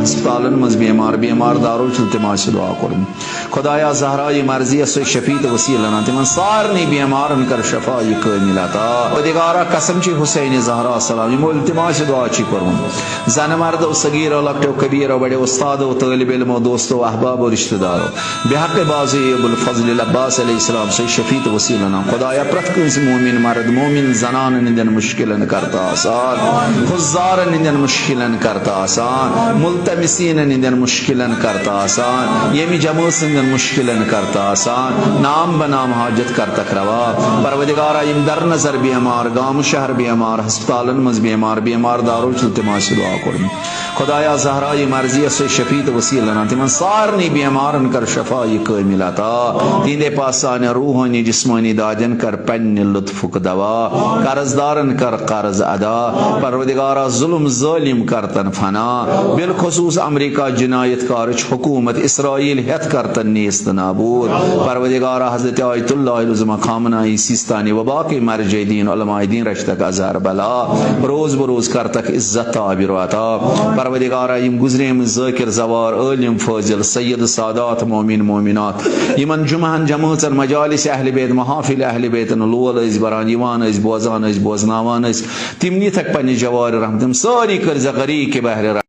ہسپتالن مز بیمار دارو تماش دعا کرم خدایا زہرائی مرضی سو شفیع وسیلہ تمن سارنی بیمارن کر شفائی کامل عطا پروردگارا قسم چی حسین زہرا سلام یمو التماش دعا چی کرم زن مرد و صغیر و لکٹ و کبیر و بڑے استاد و طالب علم و دوست و احباب و رشتہ دارو بحق بازی ابو الفضل العباس علیہ السلام سے شفیع وسیلہ خدایا پرت کنس مومن مرد مومن زنان نندن مشکلن کرتا آسان خزار نندن مشکلن کرتا آسان ملتمسین نندن مشکلن کرتا آسان یمی جموس نندن مشکلن کرتا آسان نام بنام حاجت کرتا کروا پروردگارا یم در نظر بیمار گام شہر بیمار ہسپتالن مز بیمار دارو التماس دعا کرم خدایا زہرائی مرضی سے شفیع وسیلہ تمن سارنی بیمارن کر شفائی کامل عطا تیندے پاسان روحانی جسمانی دادن کر پن لطفک دوا قرض دارن کر قرض ادا پروردگارا ظلم ظالم کرتن فنا بالخصوص امریکہ جنایت کارچ حکومت اسرائیل ہت کرتن نیست نابود پروردگارا حضرت آیت اللہ العظمہ خامنائی سیستانی و باقی مرجع دین علماء دین رشتک ازہر بلا روز بروز کرتک عزت تعبیر و عطا پروردگارا یم گزریم ذاکر زوار عالم فاضل سید سادات مومن مومنات یمن جمعن جماعت مجالس اہل بیت محافل اہل بیت لول از بران یوان از بوزان از بوزناوان از تمنی تک پنی جوار رحمتم ساری کرز غریق بہر